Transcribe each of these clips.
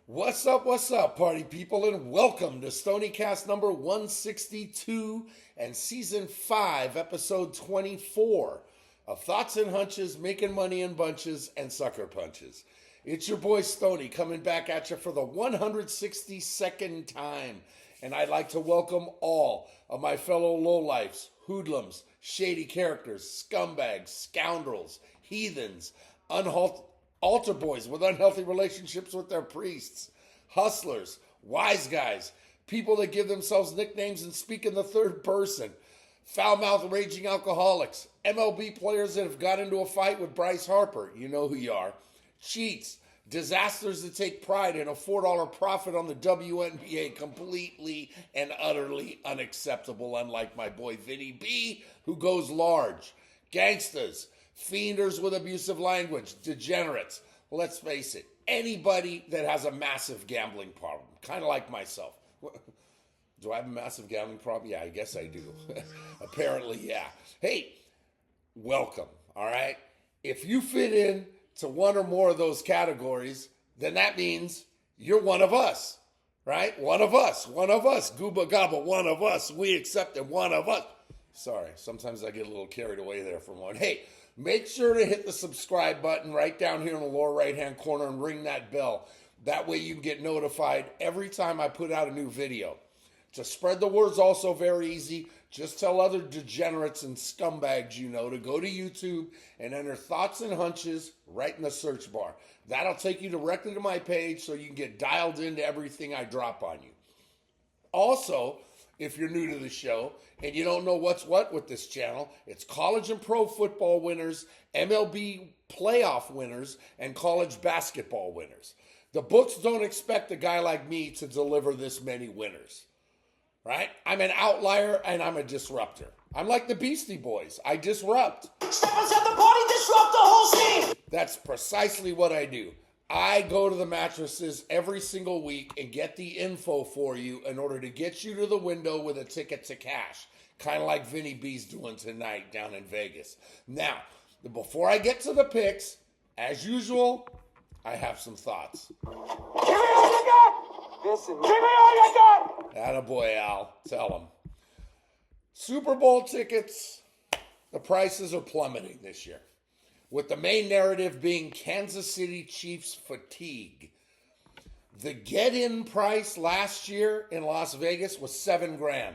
What's up, party people, and welcome to Stoniecast number 162 and season 5, episode 24 of Thoughts and Hunches, Making Money in Bunches, and Sucker Punches. It's your boy Stony coming back at you for the 162nd time, and I'd like to welcome all of my fellow lowlifes, hoodlums, shady characters, scumbags, scoundrels, heathens, altar boys with unhealthy relationships with their priests, hustlers, wise guys, people that give themselves nicknames and speak in the third person, foul-mouthed raging alcoholics, MLB players that have got into a fight with Bryce Harper, you know who you are, cheats, disasters that take pride in a $4 profit on the WNBA, completely and utterly unacceptable, unlike my boy Vinny B, who goes large, gangsters, fienders with abusive language, degenerates. Let's face it, anybody that has a massive gambling problem, kind of like myself. Do I have a massive gambling problem? Yeah, I guess I do. Apparently, yeah. Hey, welcome, all right? If you fit in to one or more of those categories, then that means you're one of us, right? One of us, gooba gaba, one of us. We accepted one of us. Sorry, sometimes I get a little carried away there for one. Hey, make sure to hit the subscribe button right down here in the lower right-hand corner and ring that bell. That way you can get notified every time I put out a new video. To spread the word's also very easy. Just tell other degenerates and scumbags you know to go to YouTube and enter Thoughts and Hunches right in the search bar. That'll take you directly to my page so you can get dialed into everything I drop on you. Also, if you're new to the show and you don't know what's what with this channel, it's college and pro football winners, MLB playoff winners, and college basketball winners. The books don't expect a guy like me to deliver this many winners, right? I'm an outlier and I'm a disruptor. I'm like the Beastie Boys. I disrupt. Step inside the party, disrupt the whole scene. That's precisely what I do. I go to the mattresses every single week and get the info for you in order to get you to the window with a ticket to cash. Kind of like Vinny B's doing tonight down in Vegas. Now, before I get to the picks, as usual, I have some thoughts. Give me all you got. Listen, give me all you got. Attaboy, Al. Tell him. Super Bowl tickets, the prices are plummeting this year, with the main narrative being Kansas City Chiefs fatigue. The get-in price last year in Las Vegas was $7,000.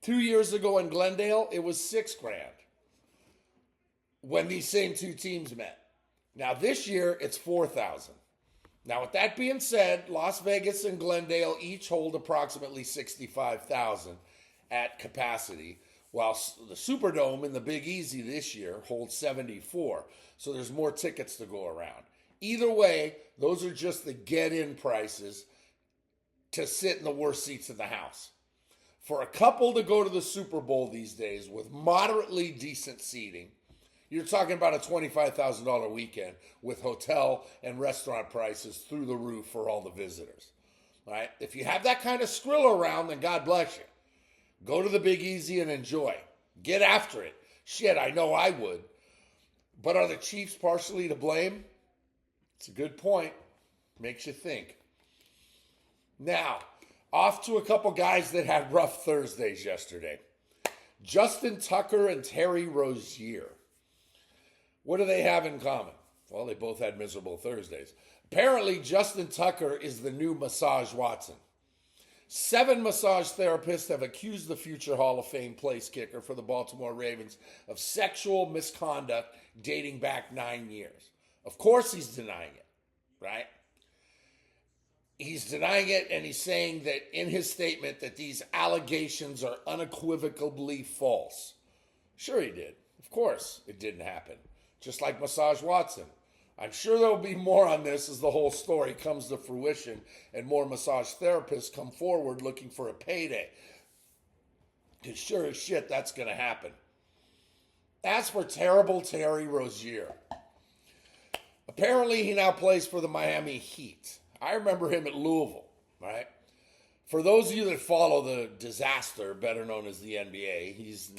2 years ago in Glendale, it was $6,000 when these same two teams met. Now this year, it's $4,000. Now with that being said, Las Vegas and Glendale each hold approximately 65,000 at capacity, while the Superdome in the Big Easy this year holds 74. So there's more tickets to go around. Either way, those are just the get-in prices to sit in the worst seats in the house. For a couple to go to the Super Bowl these days with moderately decent seating, you're talking about a $25,000 weekend with hotel and restaurant prices through the roof for all the visitors. All right? If you have that kind of skrill around, then God bless you. Go to the Big Easy and enjoy. Get after it. Shit, I know I would. But are the Chiefs partially to blame? It's a good point. Makes you think. Now, off to a couple guys that had rough Thursdays yesterday. Justin Tucker and Terry Rozier. What do they have in common? Well, they both had miserable Thursdays. Apparently, Justin Tucker is the new Massage Watson. 7 massage therapists have accused the future Hall of Fame place kicker for the Baltimore Ravens of sexual misconduct dating back 9 years. Of course he's denying it, right? He's denying it, and he's saying that in his statement that these allegations are unequivocally false. Sure he did. Of course it didn't happen. Just like Massage Watson. I'm sure there'll be more on this as the whole story comes to fruition and more massage therapists come forward looking for a payday. Because sure as shit, that's going to happen. As for terrible Terry Rozier, apparently he now plays for the Miami Heat. I remember him at Louisville, right? For those of you that follow the disaster, better known as the NBA,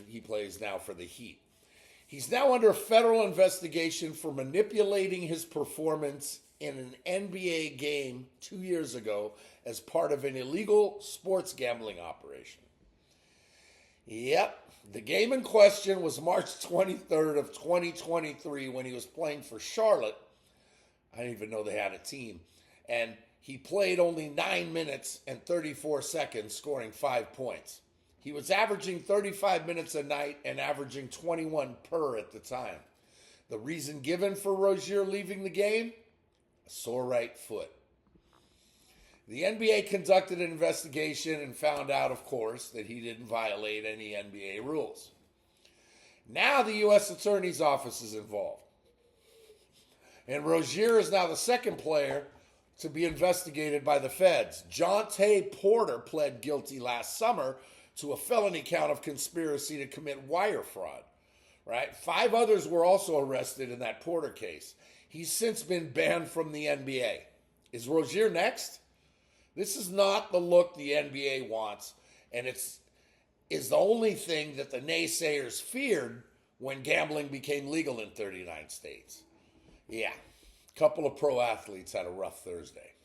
he plays now for the Heat. He's now under federal investigation for manipulating his performance in an NBA game 2 years ago as part of an illegal sports gambling operation. Yep, the game in question was March 23rd of 2023 when he was playing for Charlotte. I didn't even know they had a team. And he played only 9 minutes and 34 seconds, scoring 5 points. He was averaging 35 minutes a night and averaging 21 per at the time. The reason given for Rozier leaving the game? A sore right foot. The NBA conducted an investigation and found out, of course, that he didn't violate any NBA rules. Now the U.S. Attorney's Office is involved. And Rozier is now the second player to be investigated by the feds. Jonte Porter pled guilty last summer to a felony count of conspiracy to commit wire fraud. Right? 5 others were also arrested in that Porter case. He's since been banned from the NBA. Is Rozier next? This is not the look the NBA wants, and is the only thing that the naysayers feared when gambling became legal in 39 states. Yeah, a couple of pro athletes had a rough Thursday.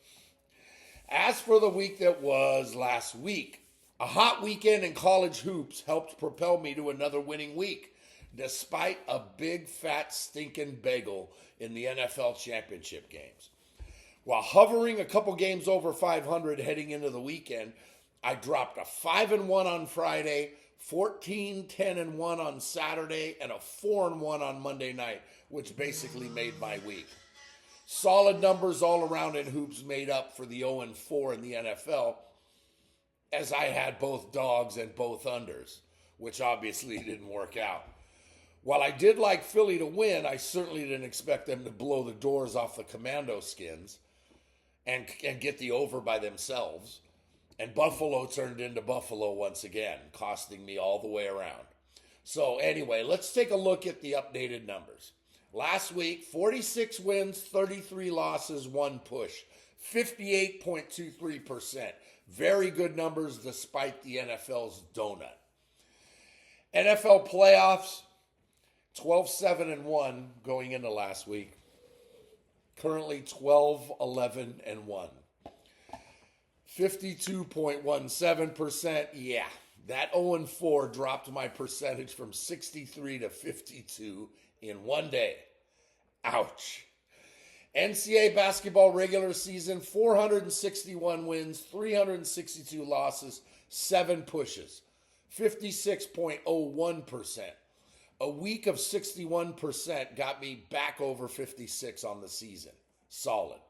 As for the week that was last week, a hot weekend in college hoops helped propel me to another winning week, despite a big, fat, stinking bagel in the NFL championship games. While hovering a couple games over 500 heading into the weekend, I dropped a 5-1 on Friday, 14-10-1 on Saturday, and a 4-1 on Monday night, which basically made my week. Solid numbers all around in hoops made up for the 0-4 in the NFL, as I had both dogs and both unders, which obviously didn't work out. While I did like Philly to win, I certainly didn't expect them to blow the doors off the Commando Skins and get the over by themselves. And Buffalo turned into Buffalo once again, costing me all the way around. So anyway, let's take a look at the updated numbers. Last week, 46 wins, 33 losses, 1 push, 58.23%. Very good numbers despite the NFL's donut. NFL playoffs, 12-7-1 going into last week. Currently 12-11-1. 52.17%. Yeah, that 0-4 dropped my percentage from 63 to 52 in one day. Ouch. NCAA basketball regular season, 461 wins, 362 losses, 7 pushes, 56.01%. A week of 61% got me back over 56 on the season. Solid.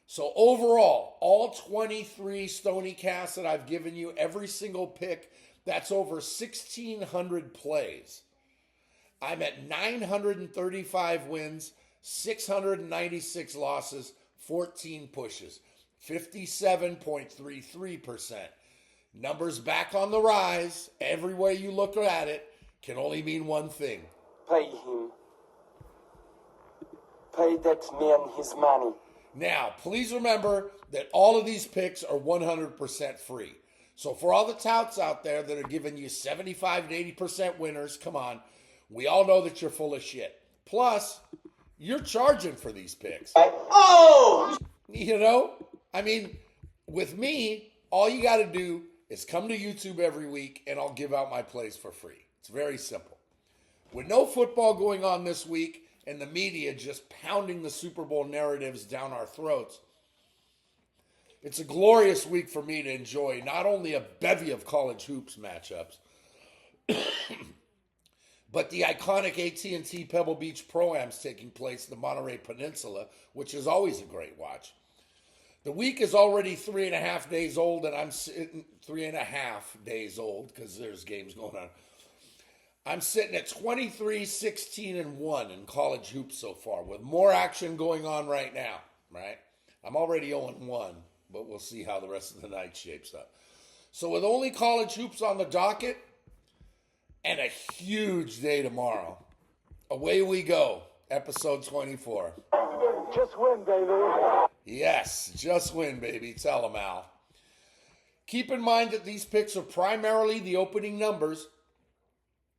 So overall, all 23 Stoniecast that I've given you, every single pick, that's over 1,600 plays. I'm at 935 wins, 696 losses, 14 pushes, 57.33%. Numbers back on the rise. Every way you look at it can only mean one thing. Pay him. Pay that man his money. Now, please remember that all of these picks are 100% free. So for all the touts out there that are giving you 75 to 80% winners, come on. We all know that you're full of shit. Plus, you're charging for these picks. Oh! You know? I mean, with me, all you got to do is come to YouTube every week and I'll give out my plays for free. It's very simple. With no football going on this week and the media just pounding the Super Bowl narratives down our throats, it's a glorious week for me to enjoy not only a bevy of college hoops matchups, but the iconic AT&T Pebble Beach Pro-Ams taking place in the Monterey Peninsula, which is always a great watch. The week is already 3.5 days old, and I'm sitting 3.5 days old because there's games going on. I'm sitting at 23-16-1 in college hoops so far, with more action going on right now, right? I'm already 0-1, but we'll see how the rest of the night shapes up. So with only college hoops on the docket and a huge day tomorrow, away we go, episode 24. Just win, baby. Yes, just win, baby. Tell them, Al. Keep in mind that these picks are primarily the opening numbers,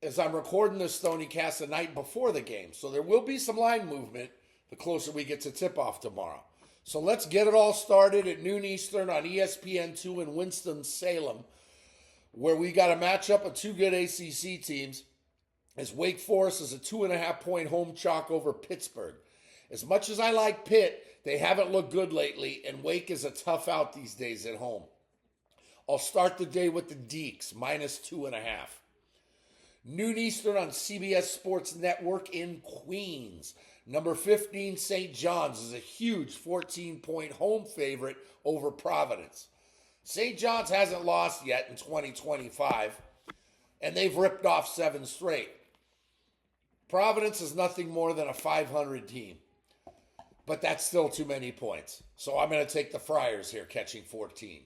as I'm recording this Stoniecast the night before the game. So there will be some line movement the closer we get to tip-off tomorrow. So let's get it all started at noon Eastern on ESPN2 in Winston-Salem, where we got a matchup of two good ACC teams, as Wake Forest is a 2.5-point home chalk over Pittsburgh. As much as I like Pitt, they haven't looked good lately, and Wake is a tough out these days at home. I'll start the day with the Deeks, -2.5. Noon Eastern on CBS Sports Network in Queens. Number 15, St. John's, is a huge 14-point home favorite over Providence. St. John's hasn't lost yet in 2025, and they've ripped off 7 straight. Providence is nothing more than a 500 team, but that's still too many points. So I'm going to take the Friars here, catching 14.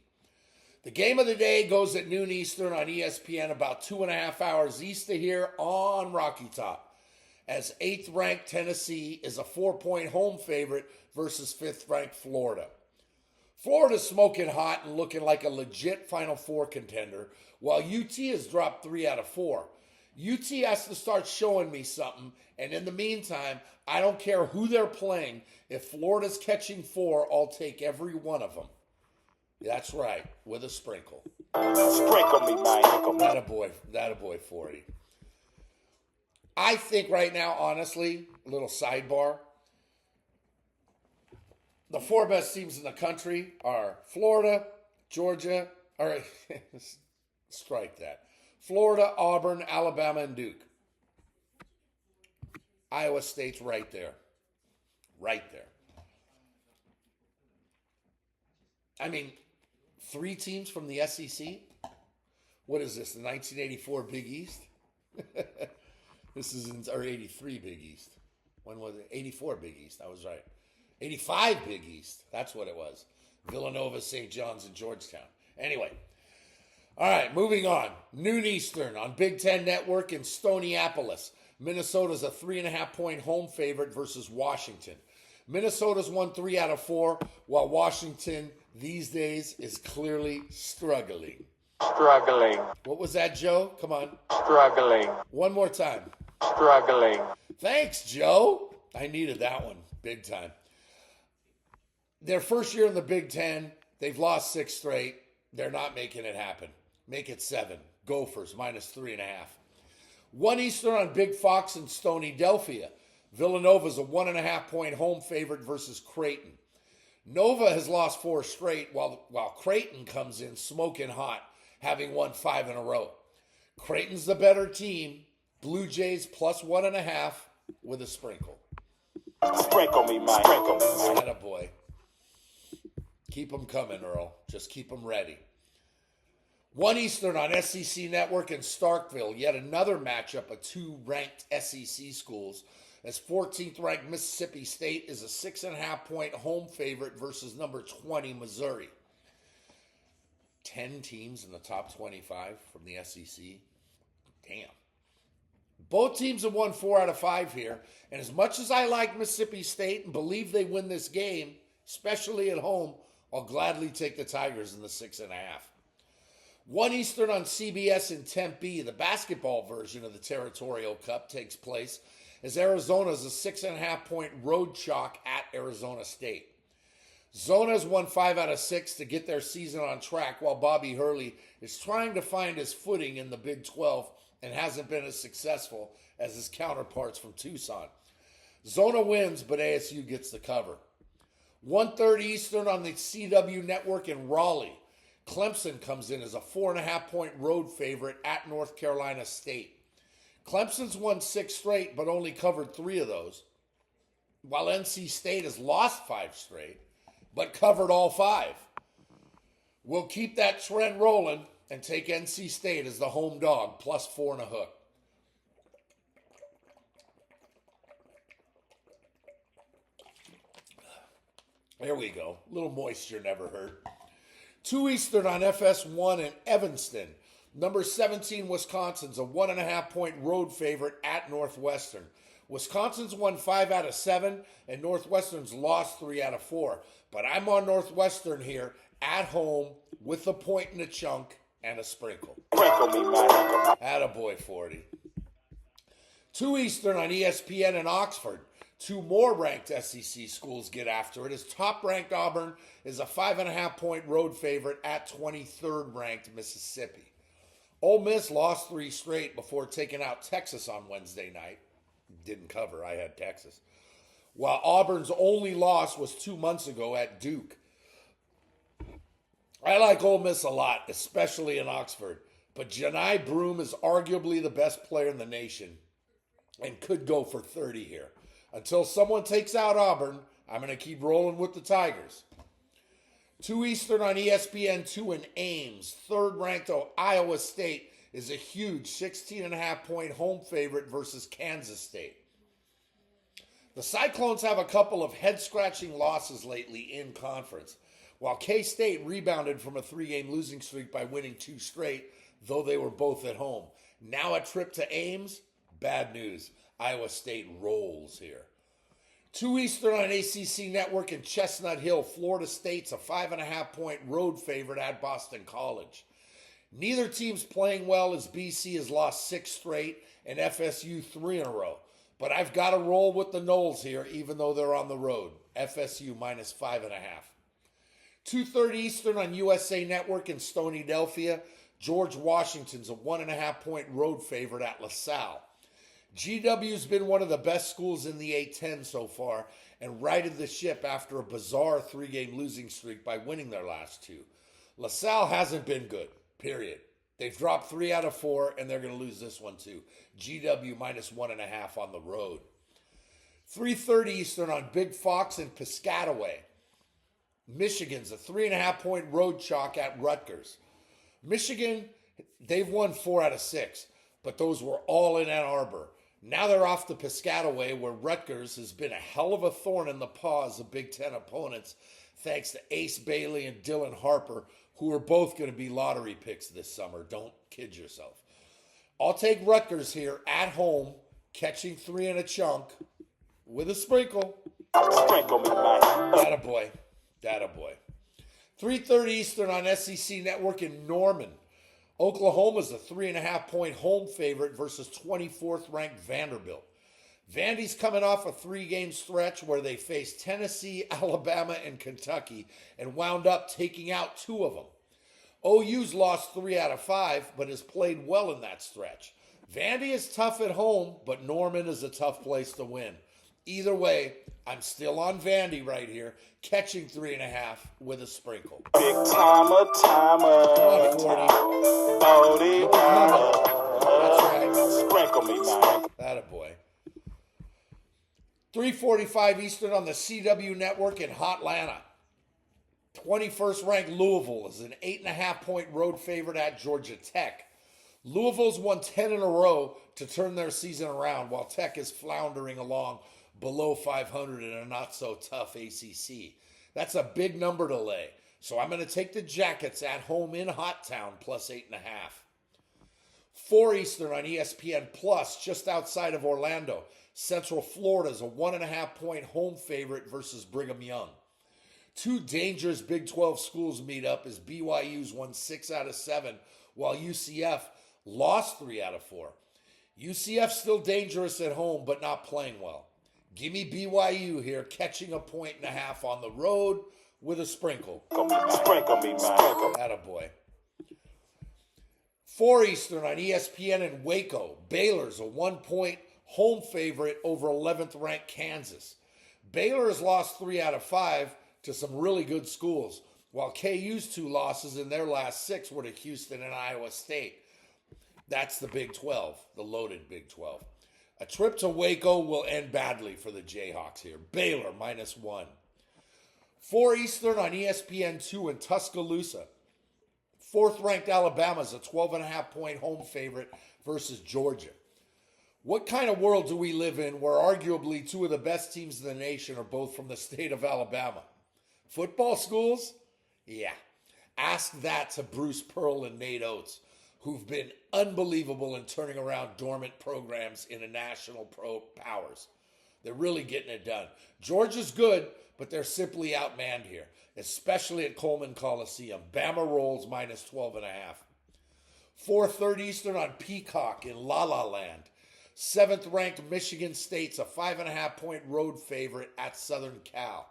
The game of the day goes at noon Eastern on ESPN, about 2.5 hours east of here on Rocky Top, as 8th-ranked Tennessee is a 4-point home favorite versus 5th-ranked Florida. Florida's smoking hot and looking like a legit Final Four contender, while UT has dropped 3 out of 4. UT has to start showing me something, and in the meantime, I don't care who they're playing. If Florida's catching 4, I'll take every one of them. That's right, with a sprinkle. Sprinkle me, man. That a boy 40. I think right now, honestly, a little sidebar, the 4 best teams in the country are Florida, Georgia, all right, strike that. Florida, Auburn, Alabama, and Duke. Iowa State's right there. Right there. I mean, 3 teams from the SEC? What is this, the 1984 Big East? This is, or 83 Big East. When was it? 84 Big East, I was right. 85 Big East, that's what it was. Villanova, St. John's, and Georgetown. Anyway, all right, moving on. Noon Eastern on Big Ten Network in Stoniapolis. Minnesota's a 3.5-point home favorite versus Washington. Minnesota's won 3 out of 4, while Washington these days is clearly struggling. Struggling. What was that, Joe? Come on. Struggling. One more time. Struggling. Thanks, Joe. I needed that one big time. Their first year in the Big Ten, they've lost 6 straight. They're not making it happen. Make it 7. Gophers, -3.5. 1 Eastern on Big Fox in Stonydelphia. Villanova's a 1.5-point home favorite versus Creighton. Nova has lost 4 straight, while Creighton comes in smoking hot, having won 5 in a row. Creighton's the better team. Blue Jays +1.5 with a sprinkle. Sprinkle me, man. Sprinkle me. Atta boy. Keep them coming, Earl. Just keep them ready. 1 Eastern on SEC Network in Starkville. Yet another matchup of 2 ranked SEC schools, as 14th-ranked Mississippi State is a 6.5-point home favorite versus number 20 Missouri. 10 teams in the top 25 from the SEC. Damn. Both teams have won 4 out of 5 here, and as much as I like Mississippi State and believe they win this game, especially at home, I'll gladly take the Tigers in the 6.5. 1 Eastern on CBS in Tempe, the basketball version of the Territorial Cup takes place, as Arizona's a 6.5-point road chalk at Arizona State. Zona's won 5 out of 6 to get their season on track, while Bobby Hurley is trying to find his footing in the Big 12 and hasn't been as successful as his counterparts from Tucson. Zona wins, but ASU gets the cover. 1:30 Eastern on the CW Network in Raleigh. Clemson comes in as a 4.5-point road favorite at North Carolina State. Clemson's won 6 straight, but only covered 3 of those, while NC State has lost 5 straight, but covered all 5. We'll keep that trend rolling and take NC State as the home dog, +4 and a hook. There we go. A little moisture never hurt. 2 Eastern on FS1 in Evanston. Number 17, Wisconsin's a 1.5-point road favorite at Northwestern. Wisconsin's won 5 out of 7, and Northwestern's lost 3 out of 4. But I'm on Northwestern here at home with a point and a chunk and a sprinkle. Sprinkle me, man. Attaboy 40. 2 Eastern on ESPN in Oxford. Two more ranked SEC schools get after it as top-ranked Auburn is a 5.5-point road favorite at 23rd ranked Mississippi. Ole Miss lost 3 straight before taking out Texas on Wednesday night. Didn't cover, I had Texas. While Auburn's only loss was 2 months ago at Duke. I like Ole Miss a lot, especially in Oxford, but Janai Broome is arguably the best player in the nation and could go for 30 here. Until someone takes out Auburn, I'm going to keep rolling with the Tigers. 2 Eastern on ESPN2 in Ames. Third-ranked Iowa State is a huge 16.5-point home favorite versus Kansas State. The Cyclones have a couple of head-scratching losses lately in conference, while K-State rebounded from a 3-game losing streak by winning 2 straight, though they were both at home. Now a trip to Ames? Bad news. Iowa State rolls here. 2 Eastern on ACC Network in Chestnut Hill. Florida State's a 5.5-point road favorite at Boston College. Neither team's playing well as BC has lost 6 straight and FSU 3 in a row. But I've got to roll with the Noles here, even though they're on the road. FSU minus 5.5. 2:30 Eastern on USA Network in Stoniecast. George Washington's a 1.5-point road favorite at LaSalle. GW's been one of the best schools in the A-10 so far and righted the ship after a bizarre 3-game losing streak by winning their last 2. LaSalle hasn't been good, period. They've dropped 3 out of 4, and they're going to lose this one too. GW minus 1.5 on the road. 3:30 Eastern on Big Fox and Piscataway. Michigan's a 3.5-point road chalk at Rutgers. Michigan, they've won 4 out of 6, but those were all in Ann Arbor. Now they're off to Piscataway, where Rutgers has been a hell of a thorn in the paws of Big Ten opponents, thanks to Ace Bailey and Dylan Harper, who are both going to be lottery picks this summer. Don't kid yourself. I'll take Rutgers here at home, catching 3 in a chunk with a sprinkle. Sprinkle me, man. Attaboy. Attaboy. 3:30 Eastern on SEC Network in Norman. Oklahoma's a 3.5-point home favorite versus 24th ranked Vanderbilt. Vandy's coming off a 3-game stretch where they faced Tennessee, Alabama, and Kentucky and wound up taking out 2 of them. OU's lost 3 out of 5, but has played well in that stretch. Vandy is tough at home, but Norman is a tough place to win. Either way, I'm still on Vandy right here, catching 3.5 with a sprinkle. Big timer. Come on, 40. That's right. Sprinkle me, man. Attaboy. 3:45 Eastern on the CW Network in Hotlanta. 21st ranked Louisville is an 8.5-point road favorite at Georgia Tech. Louisville's won 10 in a row to turn their season around, while Tech is floundering along below 500 in a not-so-tough ACC. That's a big number to lay, so I'm going to take the Jackets at home in Hot Town plus 8.5. 4 Eastern on ESPN Plus, just outside of Orlando. Central Florida's a 1.5-point home favorite versus Brigham Young. 2 dangerous Big 12 schools meet up as BYU's won 6 out of 7, while UCF lost 3 out of 4. UCF's still dangerous at home, but not playing well. Give me BYU here, catching 1.5 on the road with a sprinkle. Sprinkle me, man. Attaboy. 4 Eastern on ESPN in Waco. Baylor's a 1-point home favorite over 11th ranked Kansas. Baylor has lost 3 out of 5 to some really good schools, while KU's 2 losses in their last 6 were to Houston and Iowa State. That's the Big 12, the loaded Big 12. A trip to Waco will end badly for the Jayhawks here. Baylor minus 1. 4 Eastern on ESPN2 in Tuscaloosa. 4th ranked Alabama's a 12.5-point home favorite versus Georgia. What kind of world do we live in where arguably 2 of the best teams in the nation are both from the state of Alabama? Football schools? Yeah. Ask that to Bruce Pearl and Nate Oates, who've been unbelievable in turning around dormant programs into national powers. They're really getting it done. Georgia's good, but they're simply outmanned here, especially at Coleman Coliseum. Bama rolls minus 12.5. 4:30 Eastern on Peacock in La La Land. 7th-ranked Michigan State's a 5.5-point road favorite at Southern Cal.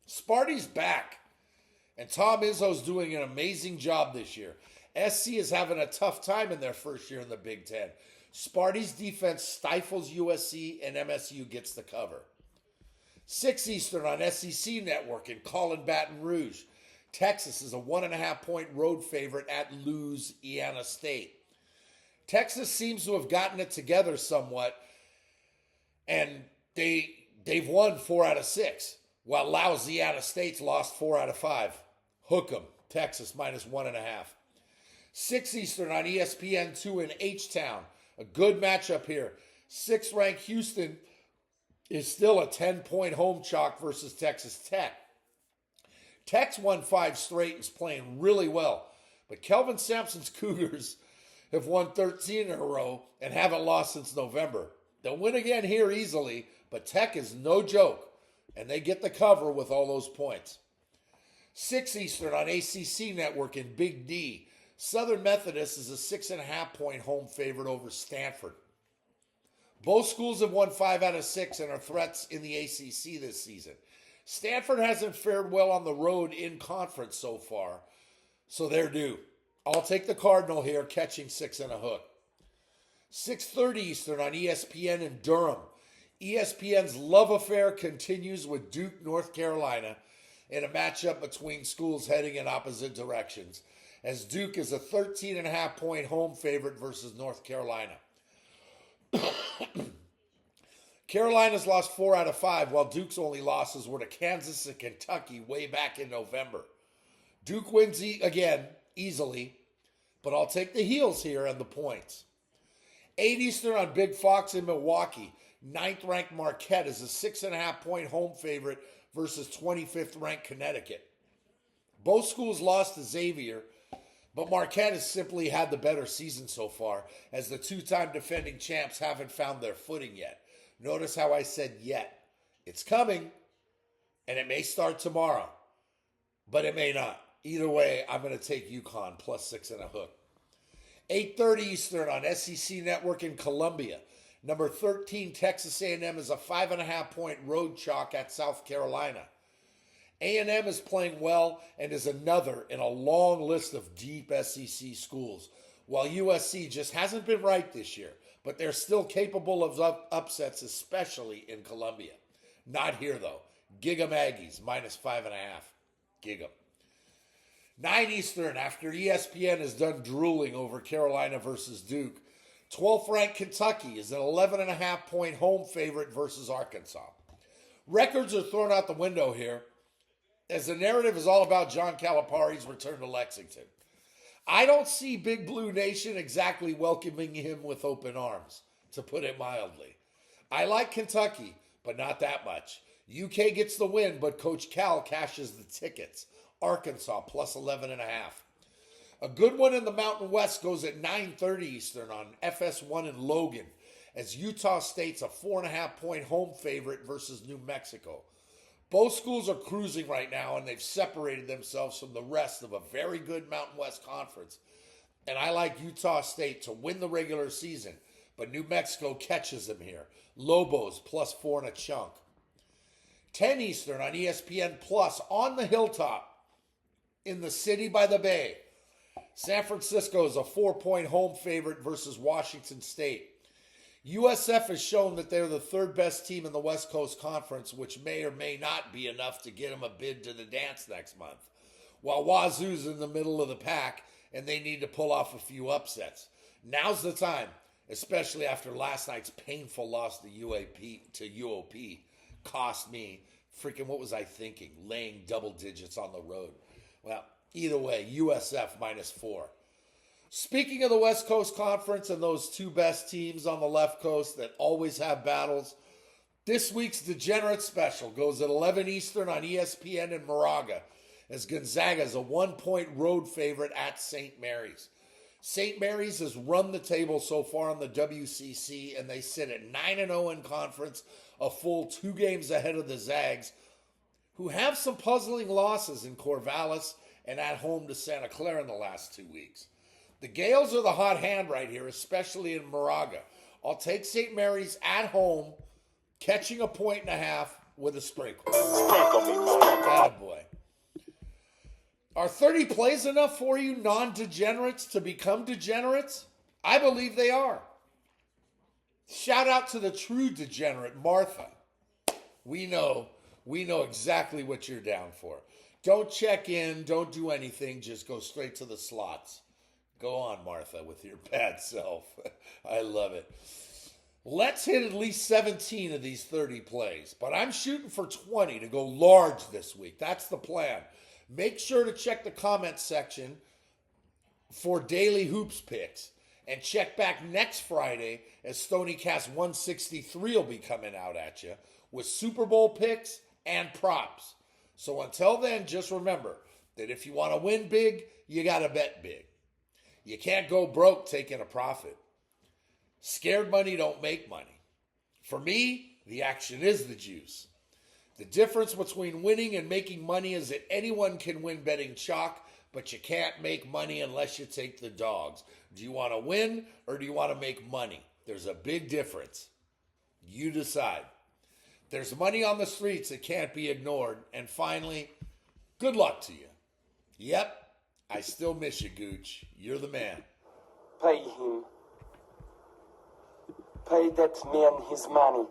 Sparty's back, and Tom Izzo's doing an amazing job this year. SC is having a tough time in their first year in the Big Ten. Sparty's defense stifles USC, and MSU gets the cover. 6 Eastern on SEC Network in Baton Rouge. Texas is a 1.5-point road favorite at Louisiana State. Texas seems to have gotten it together somewhat, and they've won 4 out of 6, while Louisiana State's lost 4 out of 5. Hook 'em. Texas minus 1.5. 6 Eastern on ESPN2 in H-Town. A good matchup here. 6th-ranked Houston is still a 10-point home chalk versus Texas Tech. Tech's won 5 straight and is playing really well. But Kelvin Sampson's Cougars have won 13 in a row and haven't lost since November. They'll win again here easily, but Tech is no joke, and they get the cover with all those points. 6 Eastern on ACC Network in Big D. Southern Methodist is a 6.5-point home favorite over Stanford. Both schools have won 5 out of 6 and are threats in the ACC this season. Stanford hasn't fared well on the road in conference so far, so they're due. I'll take the Cardinal here, catching 6 and a hook. 6:30 Eastern on ESPN in Durham. ESPN's love affair continues with Duke, North Carolina, in a matchup between schools heading in opposite directions, as Duke is a 13.5-point home favorite versus North Carolina. Carolina's lost 4 out of 5, while Duke's only losses were to Kansas and Kentucky way back in November. Duke wins again, easily, but I'll take the heels here and the points. 8 Eastern on Big Fox in Milwaukee. 9th-ranked Marquette is a 6.5-point home favorite versus 25th-ranked Connecticut. Both schools lost to Xavier, but Marquette has simply had the better season so far, as the 2-time defending champs haven't found their footing yet. Notice how I said yet. It's coming, and it may start tomorrow, but it may not. Either way, I'm going to take UConn plus 6 and a hook. 8:30 Eastern on SEC Network in Columbia. Number 13 Texas A&M is a 5.5-point road chalk at South Carolina. A&M is playing well and is another in a long list of deep SEC schools, while USC just hasn't been right this year, but they're still capable of upsets, especially in Columbia. Not here, though. Gig 'em Aggies, minus 5.5. Gig 'em. 9 Eastern, after ESPN is done drooling over Carolina versus Duke, 12th-ranked Kentucky is an 11.5-point home favorite versus Arkansas. Records are thrown out the window here, as the narrative is all about John Calipari's return to Lexington. I don't see Big Blue Nation exactly welcoming him with open arms, to put it mildly. I like Kentucky, but not that much. UK gets the win, but Coach Cal cashes the tickets. Arkansas plus 11.5. A good one in the Mountain West goes at 9:30 Eastern on FS1 in Logan, as Utah State's a 4.5-point home favorite versus New Mexico. Both schools are cruising right now, and they've separated themselves from the rest of a very good Mountain West conference. And I like Utah State to win the regular season, but New Mexico catches them here. Lobos plus 4 and a chunk. 10 Eastern on ESPN Plus on the Hilltop in the city by the bay. San Francisco is a 4-point home favorite versus Washington State. USF has shown that they're the 3rd best team in the West Coast Conference, which may or may not be enough to get them a bid to the dance next month. While Wazoo's in the middle of the pack, and they need to pull off a few upsets. Now's the time, especially after last night's painful loss to UOP. Cost me, freaking, what was I thinking? Laying double digits on the road. Well, either way, USF minus 4. Speaking of the West Coast Conference and those 2 best teams on the left coast that always have battles, this week's Degenerate Special goes at 11 Eastern on ESPN in Moraga, as Gonzaga is a 1-point road favorite at St. Mary's. St. Mary's has run the table so far in the WCC, and they sit at 9-0 in conference, a full 2 games ahead of the Zags, who have some puzzling losses in Corvallis and at home to Santa Clara in the last 2 weeks. The Gales are the hot hand right here, especially in Moraga. I'll take St. Mary's at home, catching a 1.5 with a sprinkle. Sprinkle me, motherfucker. Attaboy. Are 30 plays enough for you non-degenerates to become degenerates? I believe they are. Shout out to the true degenerate, Martha. We know exactly what you're down for. Don't check in, don't do anything, just go straight to the slots. Go on, Martha, with your bad self. I love it. Let's hit at least 17 of these 30 plays, but I'm shooting for 20 to go large this week. That's the plan. Make sure to check the comment section for daily hoops picks. And check back next Friday as Stoniecast 163 will be coming out at you with Super Bowl picks and props. So until then, just remember that if you want to win big, you got to bet big. You can't go broke taking a profit. Scared money don't make money. For me, the action is the juice. The difference between winning and making money is that anyone can win betting chalk, but you can't make money unless you take the dogs. Do you want to win or do you want to make money? There's a big difference. You decide. There's money on the streets that can't be ignored. And finally, good luck to you. Yep, I still miss you, Gooch. You're the man. Pay him. Pay that man his money.